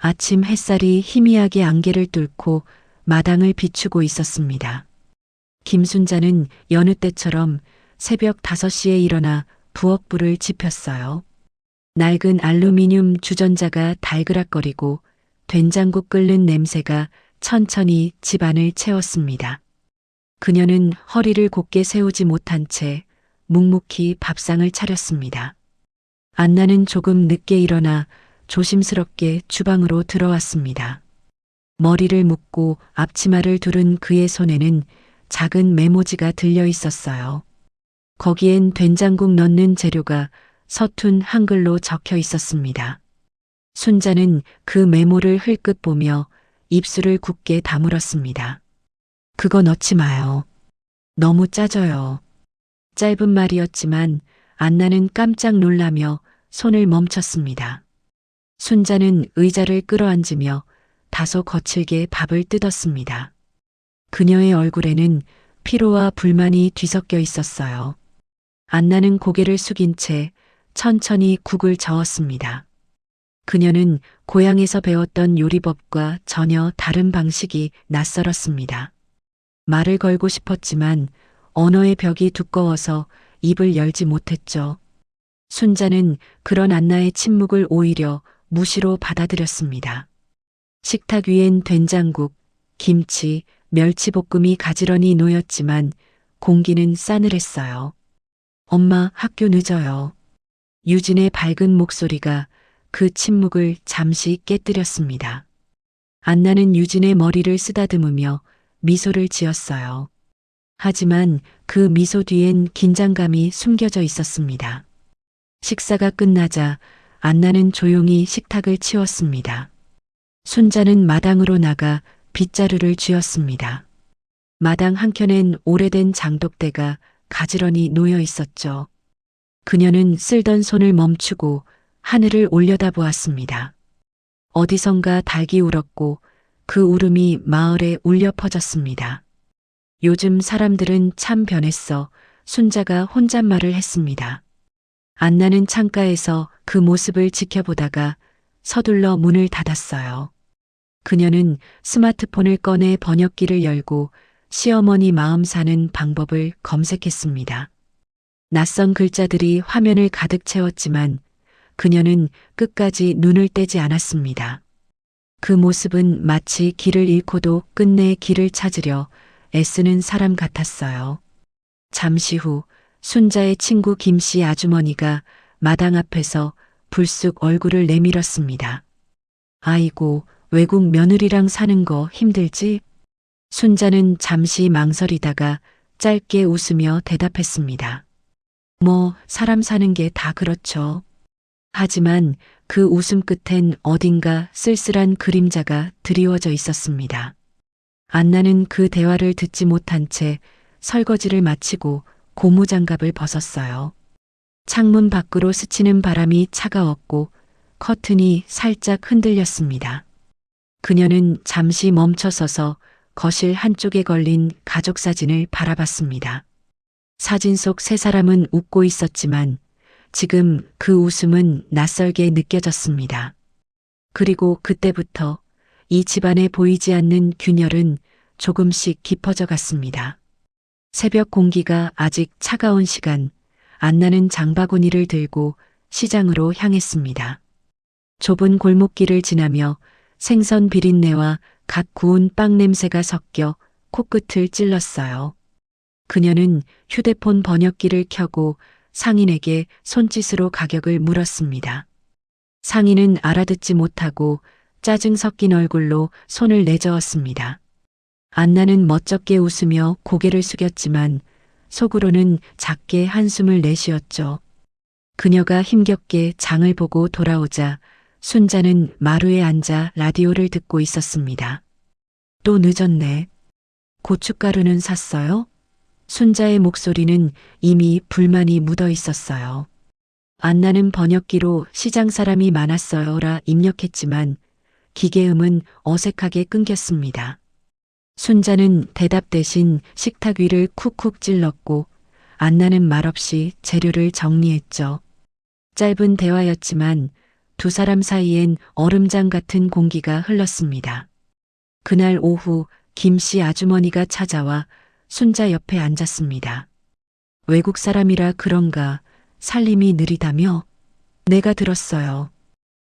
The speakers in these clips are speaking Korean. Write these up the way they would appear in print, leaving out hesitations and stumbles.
아침 햇살이 희미하게 안개를 뚫고 마당을 비추고 있었습니다. 김순자는 여느 때처럼 새벽 5시에 일어나 부엌불을 지폈어요. 낡은 알루미늄 주전자가 달그락거리고 된장국 끓는 냄새가 천천히 집안을 채웠습니다. 그녀는 허리를 곧게 세우지 못한 채 묵묵히 밥상을 차렸습니다. 안나는 조금 늦게 일어나 조심스럽게 주방으로 들어왔습니다. 머리를 묶고 앞치마를 두른 그의 손에는 작은 메모지가 들려 있었어요. 거기엔 된장국 넣는 재료가 서툰 한글로 적혀 있었습니다. 순자는 그 메모를 흘끗 보며 입술을 굳게 다물었습니다. 그거 넣지 마요. 너무 짜져요. 짧은 말이었지만 안나는 깜짝 놀라며 손을 멈췄습니다. 순자는 의자를 끌어앉으며 다소 거칠게 밥을 뜯었습니다. 그녀의 얼굴에는 피로와 불만이 뒤섞여 있었어요. 안나는 고개를 숙인 채 천천히 국을 저었습니다. 그녀는 고향에서 배웠던 요리법과 전혀 다른 방식이 낯설었습니다. 말을 걸고 싶었지만 언어의 벽이 두꺼워서 입을 열지 못했죠. 순자는 그런 안나의 침묵을 오히려 무시로 받아들였습니다. 식탁 위엔 된장국, 김치, 멸치볶음이 가지런히 놓였지만 공기는 싸늘했어요. 엄마, 학교 늦어요. 유진의 밝은 목소리가 그 침묵을 잠시 깨뜨렸습니다. 안나는 유진의 머리를 쓰다듬으며 미소를 지었어요. 하지만 그 미소 뒤엔 긴장감이 숨겨져 있었습니다. 식사가 끝나자 안나는 조용히 식탁을 치웠습니다. 순자는 마당으로 나가 빗자루를 쥐었습니다. 마당 한켠엔 오래된 장독대가 가지런히 놓여 있었죠. 그녀는 쓸던 손을 멈추고 하늘을 올려다보았습니다. 어디선가 닭이 울었고 그 울음이 마을에 울려 퍼졌습니다. 요즘 사람들은 참 변했어. 순자가 혼잣말을 했습니다. 안나는 창가에서 그 모습을 지켜보다가 서둘러 문을 닫았어요. 그녀는 스마트폰을 꺼내 번역기를 열고 시어머니 마음 사는 방법을 검색했습니다. 낯선 글자들이 화면을 가득 채웠지만 그녀는 끝까지 눈을 떼지 않았습니다. 그 모습은 마치 길을 잃고도 끝내 길을 찾으려 애쓰는 사람 같았어요. 잠시 후 순자의 친구 김씨 아주머니가 마당 앞에서 불쑥 얼굴을 내밀었습니다. 아이고, 외국 며느리랑 사는 거 힘들지? 순자는 잠시 망설이다가 짧게 웃으며 대답했습니다. 뭐, 사람 사는 게 다 그렇죠. 하지만 그 웃음 끝엔 어딘가 쓸쓸한 그림자가 드리워져 있었습니다. 안나는 그 대화를 듣지 못한 채 설거지를 마치고 고무장갑을 벗었어요. 창문 밖으로 스치는 바람이 차가웠고 커튼이 살짝 흔들렸습니다. 그녀는 잠시 멈춰서서 거실 한쪽에 걸린 가족 사진을 바라봤습니다. 사진 속 세 사람은 웃고 있었지만 지금 그 웃음은 낯설게 느껴졌습니다. 그리고 그때부터 이 집안에 보이지 않는 균열은 조금씩 깊어져 갔습니다. 새벽 공기가 아직 차가운 시간, 안나는 장바구니를 들고 시장으로 향했습니다. 좁은 골목길을 지나며 생선 비린내와 갓 구운 빵 냄새가 섞여 코끝을 찔렀어요. 그녀는 휴대폰 번역기를 켜고 상인에게 손짓으로 가격을 물었습니다. 상인은 알아듣지 못하고 짜증 섞인 얼굴로 손을 내저었습니다. 안나는 멋쩍게 웃으며 고개를 숙였지만 속으로는 작게 한숨을 내쉬었죠. 그녀가 힘겹게 장을 보고 돌아오자 순자는 마루에 앉아 라디오를 듣고 있었습니다. 또 늦었네. 고춧가루는 샀어요? 순자의 목소리는 이미 불만이 묻어 있었어요. 안나는 번역기로 시장 사람이 많았어요라 입력했지만 기계음은 어색하게 끊겼습니다. 순자는 대답 대신 식탁 위를 쿡쿡 찔렀고 안나는 말없이 재료를 정리했죠. 짧은 대화였지만 두 사람 사이엔 얼음장 같은 공기가 흘렀습니다. 그날 오후 김 씨 아주머니가 찾아와 순자 옆에 앉았습니다. 외국 사람이라 그런가 살림이 느리다며? 내가 들었어요.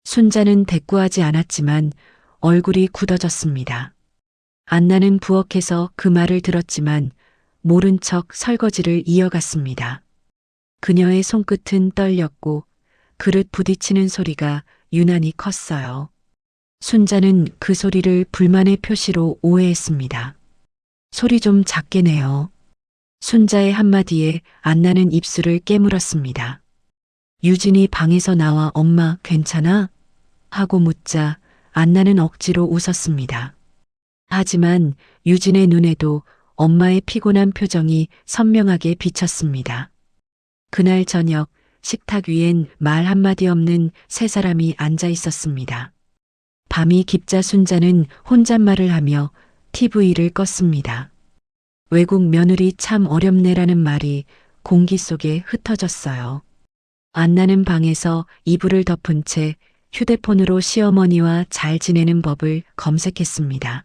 순자는 대꾸하지 않았지만 얼굴이 굳어졌습니다. 안나는 부엌에서 그 말을 들었지만 모른 척 설거지를 이어갔습니다. 그녀의 손끝은 떨렸고 그릇 부딪히는 소리가 유난히 컸어요. 순자는 그 소리를 불만의 표시로 오해했습니다. 소리 좀 작게 내요. 순자의 한마디에 안나는 입술을 깨물었습니다. 유진이 방에서 나와 엄마 괜찮아? 하고 묻자 안나는 억지로 웃었습니다. 하지만 유진의 눈에도 엄마의 피곤한 표정이 선명하게 비쳤습니다. 그날 저녁 식탁 위엔 말 한마디 없는 세 사람이 앉아 있었습니다. 밤이 깊자 순자는 혼잣말을 하며 TV를 껐습니다. 외국 며느리 참 어렵네라는 말이 공기 속에 흩어졌어요. 안나는 방에서 이불을 덮은 채 휴대폰으로 시어머니와 잘 지내는 법을 검색했습니다.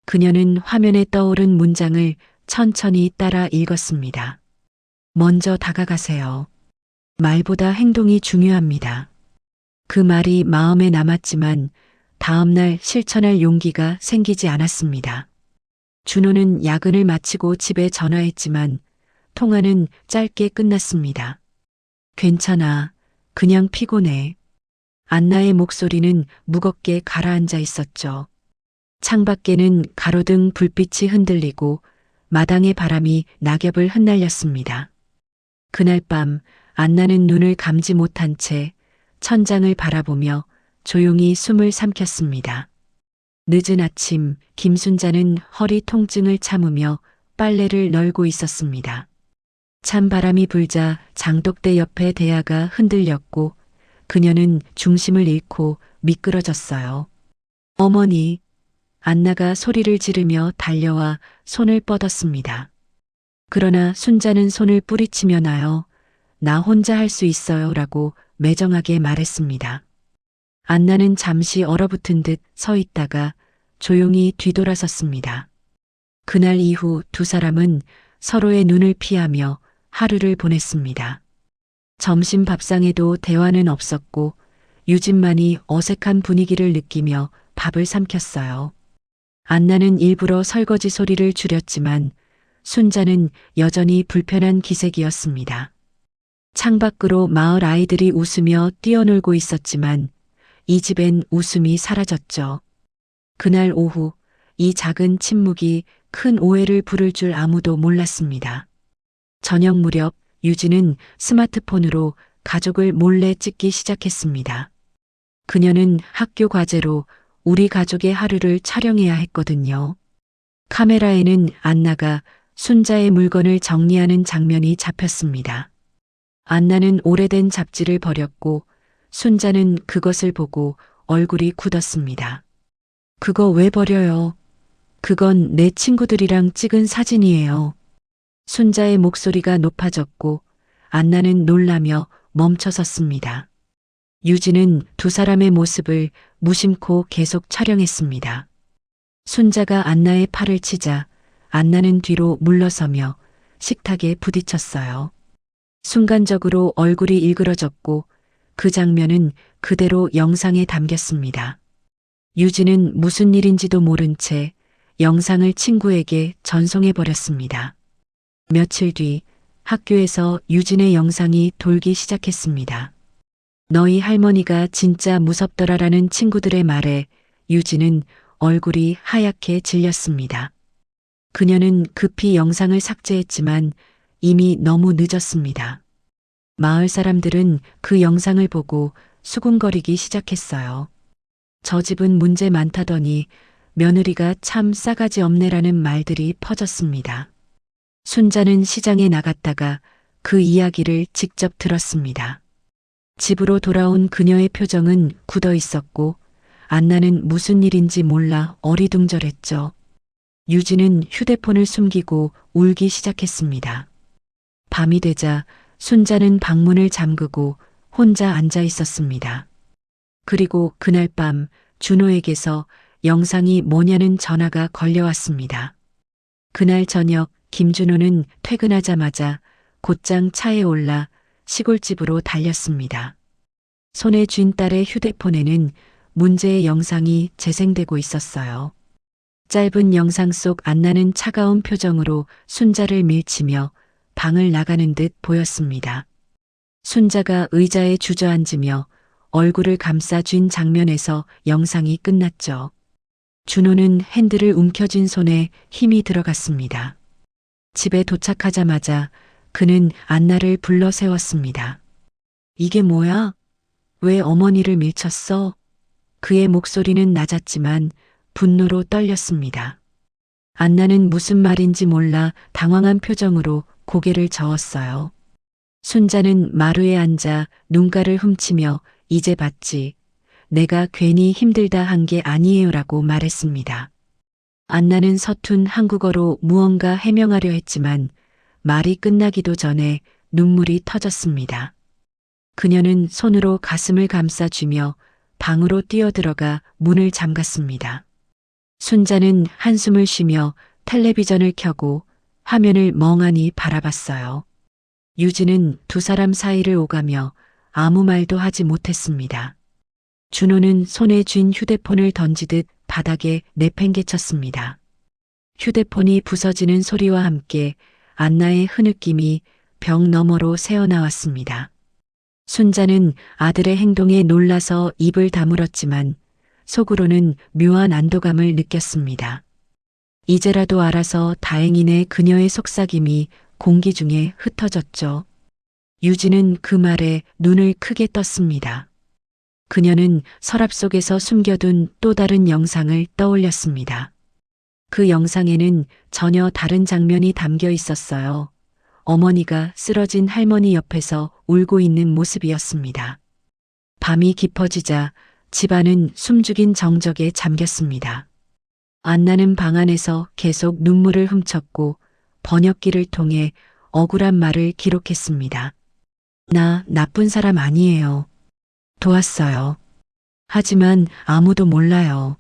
그녀는 화면에 떠오른 문장을 천천히 따라 읽었습니다. 먼저 다가가세요. 말보다 행동이 중요합니다. 그 말이 마음에 남았지만 다음날 실천할 용기가 생기지 않았습니다. 준호는 야근을 마치고 집에 전화했지만 통화는 짧게 끝났습니다. 괜찮아. 그냥 피곤해. 안나의 목소리는 무겁게 가라앉아 있었죠. 창밖에는 가로등 불빛이 흔들리고 마당의 바람이 낙엽을 흩날렸습니다. 그날 밤 안나는 눈을 감지 못한 채 천장을 바라보며 조용히 숨을 삼켰습니다. 늦은 아침 김순자는 허리 통증을 참으며 빨래를 널고 있었습니다. 찬 바람이 불자 장독대 옆에 대야가 흔들렸고 그녀는 중심을 잃고 미끄러졌어요. 어머니, 안나가 소리를 지르며 달려와 손을 뻗었습니다. 그러나 순자는 손을 뿌리치며 나요. 나 혼자 할 수 있어요 라고 매정하게 말했습니다. 안나는 잠시 얼어붙은 듯 서 있다가 조용히 뒤돌아섰습니다. 그날 이후 두 사람은 서로의 눈을 피하며 하루를 보냈습니다. 점심 밥상에도 대화는 없었고 유진만이 어색한 분위기를 느끼며 밥을 삼켰어요. 안나는 일부러 설거지 소리를 줄였지만 순자는 여전히 불편한 기색이었습니다. 창밖으로 마을 아이들이 웃으며 뛰어놀고 있었지만 이 집엔 웃음이 사라졌죠. 그날 오후 이 작은 침묵이 큰 오해를 부를 줄 아무도 몰랐습니다. 저녁 무렵 유진은 스마트폰으로 가족을 몰래 찍기 시작했습니다. 그녀는 학교 과제로 우리 가족의 하루를 촬영해야 했거든요. 카메라에는 안나가 순자의 물건을 정리하는 장면이 잡혔습니다. 안나는 오래된 잡지를 버렸고 순자는 그것을 보고 얼굴이 굳었습니다. 그거 왜 버려요? 그건 내 친구들이랑 찍은 사진이에요. 순자의 목소리가 높아졌고 안나는 놀라며 멈춰섰습니다. 유진은 두 사람의 모습을 무심코 계속 촬영했습니다. 순자가 안나의 팔을 치자 안나는 뒤로 물러서며 식탁에 부딪혔어요. 순간적으로 얼굴이 일그러졌고 그 장면은 그대로 영상에 담겼습니다. 유진은 무슨 일인지도 모른 채 영상을 친구에게 전송해버렸습니다. 며칠 뒤 학교에서 유진의 영상이 돌기 시작했습니다. 너희 할머니가 진짜 무섭더라라는 친구들의 말에 유진은 얼굴이 하얗게 질렸습니다. 그녀는 급히 영상을 삭제했지만 이미 너무 늦었습니다. 마을 사람들은 그 영상을 보고 수군거리기 시작했어요. 저 집은 문제 많다더니 며느리가 참 싸가지 없네라는 말들이 퍼졌습니다. 순자는 시장에 나갔다가 그 이야기를 직접 들었습니다. 집으로 돌아온 그녀의 표정은 굳어 있었고 안나는 무슨 일인지 몰라 어리둥절했죠. 유진은 휴대폰을 숨기고 울기 시작했습니다. 밤이 되자 순자는 방문을 잠그고 혼자 앉아 있었습니다. 그리고 그날 밤 준호에게서 영상이 뭐냐는 전화가 걸려왔습니다. 그날 저녁 김준호는 퇴근하자마자 곧장 차에 올라 시골집으로 달렸습니다. 손에 쥔 딸의 휴대폰에는 문제의 영상이 재생되고 있었어요. 짧은 영상 속 안나는 차가운 표정으로 순자를 밀치며 방을 나가는 듯 보였습니다. 순자가 의자에 주저앉으며 얼굴을 감싸 쥔 장면에서 영상이 끝났죠. 준호는 핸들을 움켜쥔 손에 힘이 들어갔습니다. 집에 도착하자마자 그는 안나를 불러 세웠습니다. 이게 뭐야? 왜 어머니를 밀쳤어? 그의 목소리는 낮았지만 분노로 떨렸습니다. 안나는 무슨 말인지 몰라 당황한 표정으로 고개를 저었어요. 순자는 마루에 앉아 눈가를 훔치며 이제 봤지. 내가 괜히 힘들다 한 게 아니에요라고 말했습니다. 안나는 서툰 한국어로 무언가 해명하려 했지만 말이 끝나기도 전에 눈물이 터졌습니다. 그녀는 손으로 가슴을 감싸쥐며 방으로 뛰어들어가 문을 잠갔습니다. 순자는 한숨을 쉬며 텔레비전을 켜고 화면을 멍하니 바라봤어요. 유진은 두 사람 사이를 오가며 아무 말도 하지 못했습니다. 준호는 손에 쥔 휴대폰을 던지듯 바닥에 내팽개쳤습니다. 휴대폰이 부서지는 소리와 함께 안나의 흐느낌이 벽 너머로 새어나왔습니다. 순자는 아들의 행동에 놀라서 입을 다물었지만 속으로는 묘한 안도감을 느꼈습니다. 이제라도 알아서 다행이네. 그녀의 속삭임이 공기 중에 흩어졌죠. 유진은 그 말에 눈을 크게 떴습니다. 그녀는 서랍 속에서 숨겨둔 또 다른 영상을 떠올렸습니다. 그 영상에는 전혀 다른 장면이 담겨 있었어요. 어머니가 쓰러진 할머니 옆에서 울고 있는 모습이었습니다. 밤이 깊어지자 집안은 숨죽인 정적에 잠겼습니다. 안나는 방 안에서 계속 눈물을 훔쳤고 번역기를 통해 억울한 말을 기록했습니다. 나 나쁜 사람 아니에요. 도왔어요. 하지만 아무도 몰라요.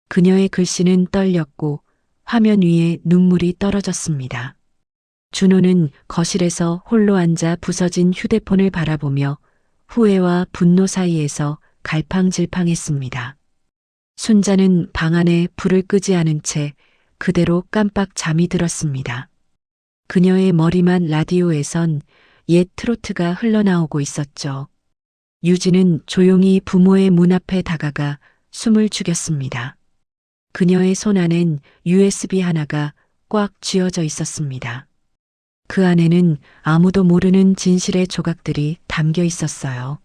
그녀의 글씨는 떨렸고 화면 위에 눈물이 떨어졌습니다. 준호는 거실에서 홀로 앉아 부서진 휴대폰을 바라보며 후회와 분노 사이에서 갈팡질팡했습니다. 순자는 방 안에 불을 끄지 않은 채 그대로 깜빡 잠이 들었습니다. 그녀의 머리만 라디오에선 옛 트로트가 흘러나오고 있었죠. 유진은 조용히 부모의 문 앞에 다가가 숨을 죽였습니다. 그녀의 손 안엔 USB 하나가 꽉 쥐어져 있었습니다. 그 안에는 아무도 모르는 진실의 조각들이 담겨 있었어요.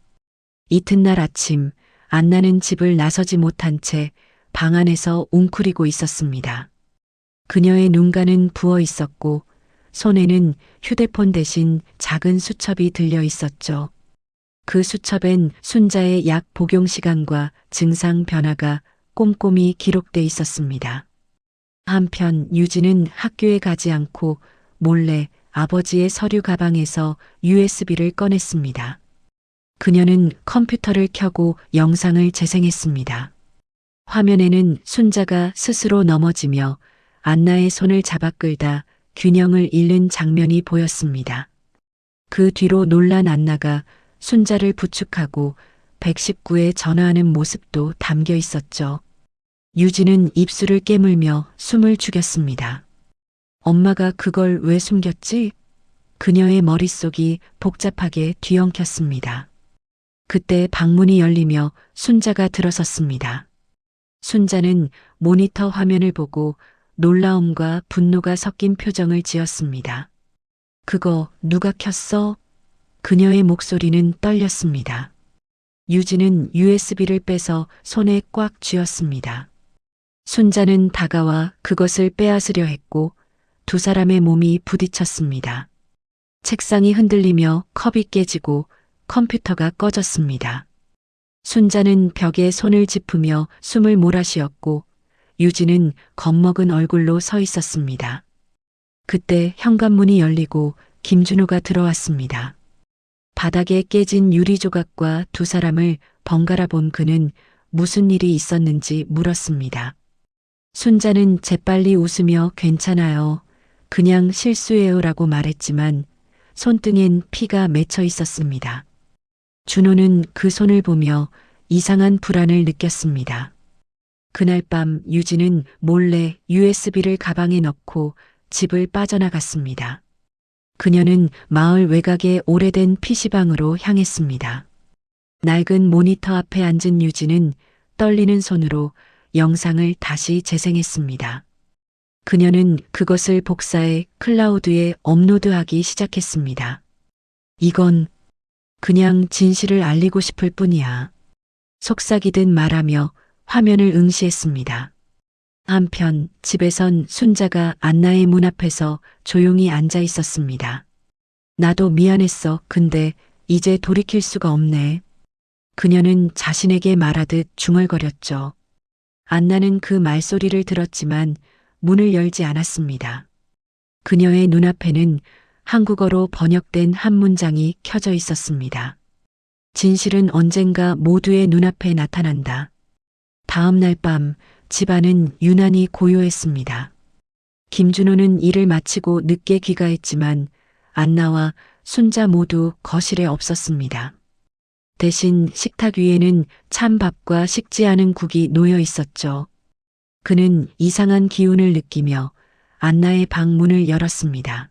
이튿날 아침 안나는 집을 나서지 못한 채 방 안에서 웅크리고 있었습니다. 그녀의 눈가는 부어 있었고 손에는 휴대폰 대신 작은 수첩이 들려 있었죠. 그 수첩엔 순자의 약 복용 시간과 증상 변화가 꼼꼼히 기록돼 있었습니다. 한편 유진은 학교에 가지 않고 몰래 아버지의 서류 가방에서 USB를 꺼냈습니다. 그녀는 컴퓨터를 켜고 영상을 재생했습니다. 화면에는 순자가 스스로 넘어지며 안나의 손을 잡아 끌다 균형을 잃는 장면이 보였습니다. 그 뒤로 놀란 안나가 순자를 부축하고 119에 전화하는 모습도 담겨 있었죠. 유진은 입술을 깨물며 숨을 죽였습니다. 엄마가 그걸 왜 숨겼지? 그녀의 머릿속이 복잡하게 뒤엉켰습니다. 그때 방문이 열리며 순자가 들어섰습니다. 순자는 모니터 화면을 보고 놀라움과 분노가 섞인 표정을 지었습니다. 그거 누가 켰어? 그녀의 목소리는 떨렸습니다. 유진은 USB를 빼서 손에 꽉 쥐었습니다. 순자는 다가와 그것을 빼앗으려 했고 두 사람의 몸이 부딪혔습니다. 책상이 흔들리며 컵이 깨지고 컴퓨터가 꺼졌습니다. 순자는 벽에 손을 짚으며 숨을 몰아쉬었고 유진은 겁먹은 얼굴로 서 있었습니다. 그때 현관문이 열리고 김준호가 들어왔습니다. 바닥에 깨진 유리 조각과 두 사람을 번갈아 본 그는 무슨 일이 있었는지 물었습니다. 순자는 재빨리 웃으며 괜찮아요. 그냥 실수예요라고 말했지만 손등엔 피가 맺혀 있었습니다. 준호는 그 손을 보며 이상한 불안을 느꼈습니다. 그날 밤 유진은 몰래 USB를 가방에 넣고 집을 빠져나갔습니다. 그녀는 마을 외곽의 오래된 PC방으로 향했습니다. 낡은 모니터 앞에 앉은 유진은 떨리는 손으로 영상을 다시 재생했습니다. 그녀는 그것을 복사해 클라우드에 업로드하기 시작했습니다. 이건 그냥 진실을 알리고 싶을 뿐이야. 속삭이듯 말하며 화면을 응시했습니다. 한편 집에선 순자가 안나의 문 앞에서 조용히 앉아 있었습니다. 나도 미안했어. 근데 이제 돌이킬 수가 없네. 그녀는 자신에게 말하듯 중얼거렸죠. 안나는 그 말소리를 들었지만 문을 열지 않았습니다. 그녀의 눈앞에는 한국어로 번역된 한 문장이 켜져 있었습니다. 진실은 언젠가 모두의 눈앞에 나타난다. 다음 날 밤 집안은 유난히 고요했습니다. 김준호는 일을 마치고 늦게 귀가했지만 안나와 순자 모두 거실에 없었습니다. 대신 식탁 위에는 찬 밥과 식지 않은 국이 놓여 있었죠. 그는 이상한 기운을 느끼며 안나의 방 문을 열었습니다.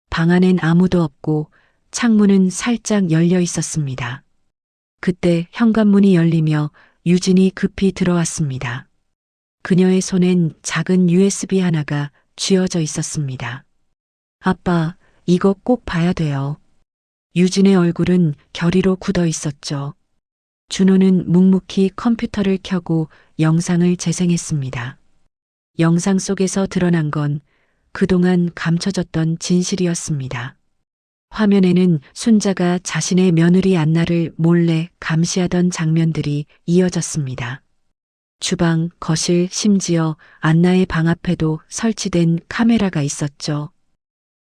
방 안엔 아무도 없고 창문은 살짝 열려 있었습니다. 그때 현관문이 열리며 유진이 급히 들어왔습니다. 그녀의 손엔 작은 USB 하나가 쥐어져 있었습니다. 아빠, 이거 꼭 봐야 돼요. 유진의 얼굴은 결의로 굳어 있었죠. 준호는 묵묵히 컴퓨터를 켜고 영상을 재생했습니다. 영상 속에서 드러난 건 그동안 감춰졌던 진실이었습니다. 화면에는 순자가 자신의 며느리 안나를 몰래 감시하던 장면들이 이어졌습니다. 주방, 거실, 심지어 안나의 방 앞에도 설치된 카메라가 있었죠.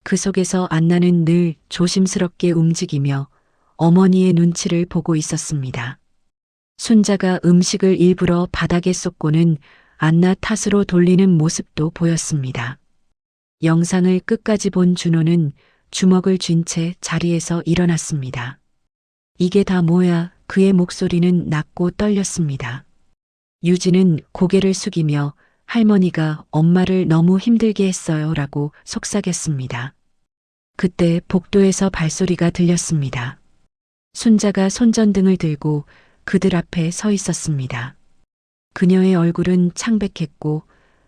그 속에서 안나는 늘 조심스럽게 움직이며 어머니의 눈치를 보고 있었습니다. 순자가 음식을 일부러 바닥에 쏟고는 안나 탓으로 돌리는 모습도 보였습니다. 영상을 끝까지 본 준호는 주먹을 쥔 채 자리에서 일어났습니다. 이게 다 뭐야? 그의 목소리는 낮고 떨렸습니다. 유진은 고개를 숙이며 할머니가 엄마를 너무 힘들게 했어요 라고 속삭였습니다. 그때 복도에서 발소리가 들렸습니다. 순자가 손전등을 들고 그들 앞에 서 있었습니다. 그녀의 얼굴은 창백했고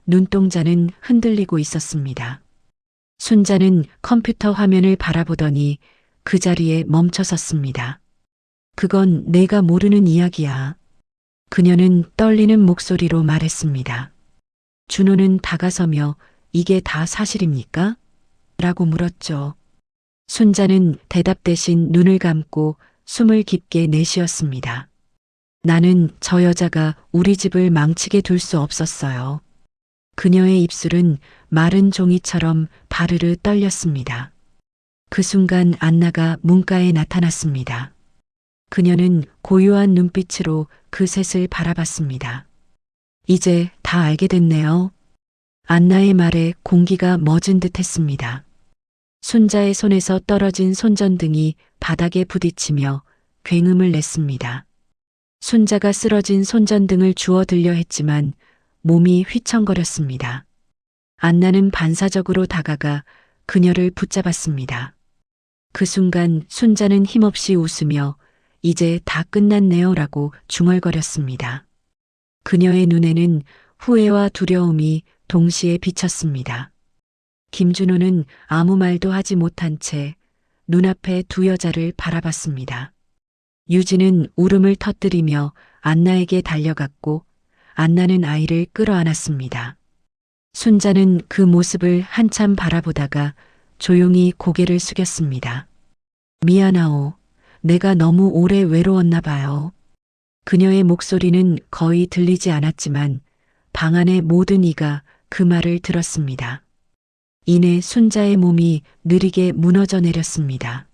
눈동자는 흔들리고 있었습니다. 순자는 컴퓨터 화면을 바라보더니 그 자리에 멈춰섰습니다. 그건 내가 모르는 이야기야. 그녀는 떨리는 목소리로 말했습니다. 준호는 다가서며 이게 다 사실입니까? 라고 물었죠. 순자는 대답 대신 눈을 감고 숨을 깊게 내쉬었습니다. 나는 저 여자가 우리 집을 망치게 둘 수 없었어요. 그녀의 입술은 마른 종이처럼 바르르 떨렸습니다. 그 순간 안나가 문가에 나타났습니다. 그녀는 고요한 눈빛으로 그 셋을 바라봤습니다. 이제 다 알게 됐네요. 안나의 말에 공기가 멎은 듯 했습니다. 순자의 손에서 떨어진 손전등이 바닥에 부딪히며 굉음을 냈습니다. 순자가 쓰러진 손전등을 주워 들려 했지만 몸이 휘청거렸습니다. 안나는 반사적으로 다가가 그녀를 붙잡았습니다. 그 순간 순자는 힘없이 웃으며 이제 다 끝났네요 라고 중얼거렸습니다. 그녀의 눈에는 후회와 두려움이 동시에 비쳤습니다. 김준호는 아무 말도 하지 못한 채 눈앞에 두 여자를 바라봤습니다. 유진은 울음을 터뜨리며 안나에게 달려갔고 안나는 아이를 끌어안았습니다. 순자는 그 모습을 한참 바라보다가 조용히 고개를 숙였습니다. 미안하오. 내가 너무 오래 외로웠나 봐요. 그녀의 목소리는 거의 들리지 않았지만 방 안의 모든 이가 그 말을 들었습니다. 이내 순자의 몸이 느리게 무너져 내렸습니다.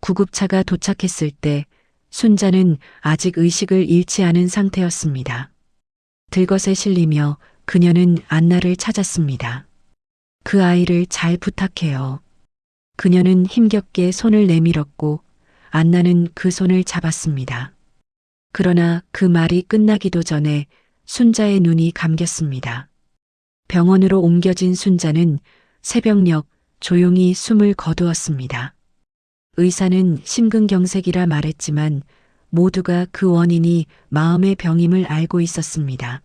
구급차가 도착했을 때 순자는 아직 의식을 잃지 않은 상태였습니다. 들것에 실리며 그녀는 안나를 찾았습니다. 그 아이를 잘 부탁해요. 그녀는 힘겹게 손을 내밀었고 안나는 그 손을 잡았습니다. 그러나 그 말이 끝나기도 전에 순자의 눈이 감겼습니다. 병원으로 옮겨진 순자는 새벽녘 조용히 숨을 거두었습니다. 의사는 심근경색이라 말했지만 모두가 그 원인이 마음의 병임을 알고 있었습니다.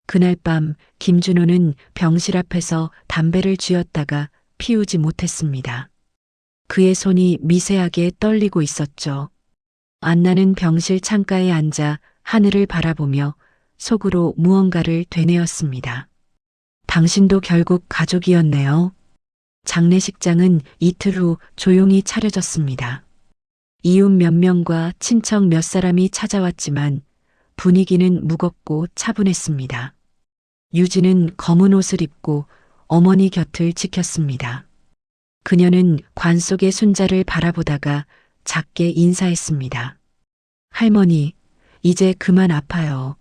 그날 밤 김준호는 병실 앞에서 담배를 쥐었다가 피우지 못했습니다. 그의 손이 미세하게 떨리고 있었죠. 안나는 병실 창가에 앉아 하늘을 바라보며 속으로 무언가를 되뇌었습니다. 당신도 결국 가족이었네요. 장례식장은 이틀 후 조용히 차려졌습니다. 이웃 몇 명과 친척 몇 사람이 찾아왔지만 분위기는 무겁고 차분했습니다. 유진은 검은 옷을 입고 어머니 곁을 지켰습니다. 그녀는 관 속의 순자를 바라보다가 작게 인사했습니다. 할머니, 이제 그만 아파요.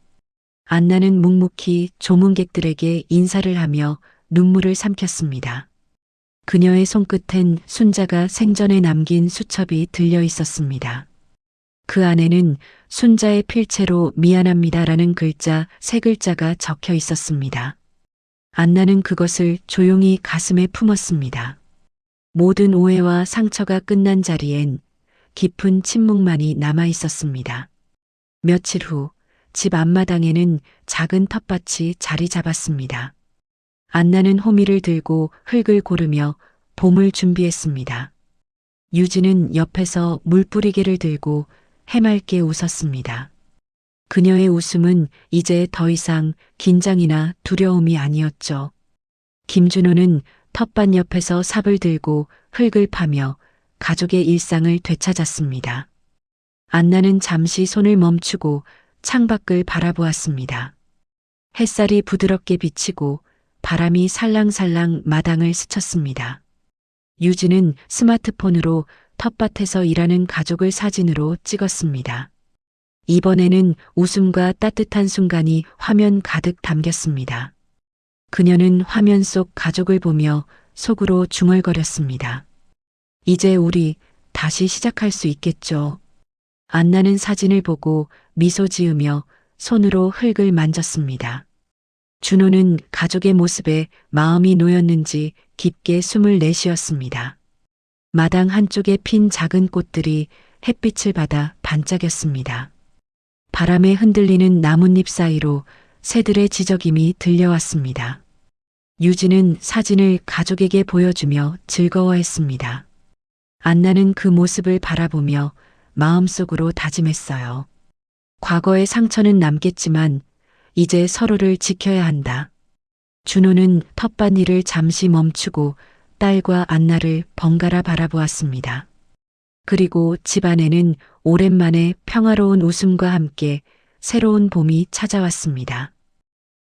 안나는 묵묵히 조문객들에게 인사를 하며 눈물을 삼켰습니다. 그녀의 손끝엔 순자가 생전에 남긴 수첩이 들려 있었습니다. 그 안에는 순자의 필체로 미안합니다라는 글자 3글자가 적혀 있었습니다. 안나는 그것을 조용히 가슴에 품었습니다. 모든 오해와 상처가 끝난 자리엔 깊은 침묵만이 남아 있었습니다. 며칠 후 집 앞마당에는 작은 텃밭이 자리 잡았습니다. 안나는 호미를 들고 흙을 고르며 봄을 준비했습니다. 유진은 옆에서 물뿌리개를 들고 해맑게 웃었습니다. 그녀의 웃음은 이제 더 이상 긴장이나 두려움이 아니었죠. 김준호는 텃밭 옆에서 삽을 들고 흙을 파며 가족의 일상을 되찾았습니다. 안나는 잠시 손을 멈추고 창밖을 바라보았습니다. 햇살이 부드럽게 비치고 바람이 살랑살랑 마당을 스쳤습니다. 유진은 스마트폰으로 텃밭에서 일하는 가족을 사진으로 찍었습니다. 이번에는 웃음과 따뜻한 순간이 화면 가득 담겼습니다. 그녀는 화면 속 가족을 보며 속으로 중얼거렸습니다. 이제 우리 다시 시작할 수 있겠죠. 안나는 사진을 보고 미소 지으며 손으로 흙을 만졌습니다. 준호는 가족의 모습에 마음이 놓였는지 깊게 숨을 내쉬었습니다. 마당 한쪽에 핀 작은 꽃들이 햇빛을 받아 반짝였습니다. 바람에 흔들리는 나뭇잎 사이로 새들의 지저김이 들려왔습니다. 유진은 사진을 가족에게 보여주며 즐거워했습니다. 안나는 그 모습을 바라보며 마음속으로 다짐했어요. 과거의 상처는 남겠지만 이제 서로를 지켜야 한다. 준호는 텃밭 일을 잠시 멈추고 딸과 안나를 번갈아 바라보았습니다. 그리고 집안에는 오랜만에 평화로운 웃음과 함께 새로운 봄이 찾아왔습니다.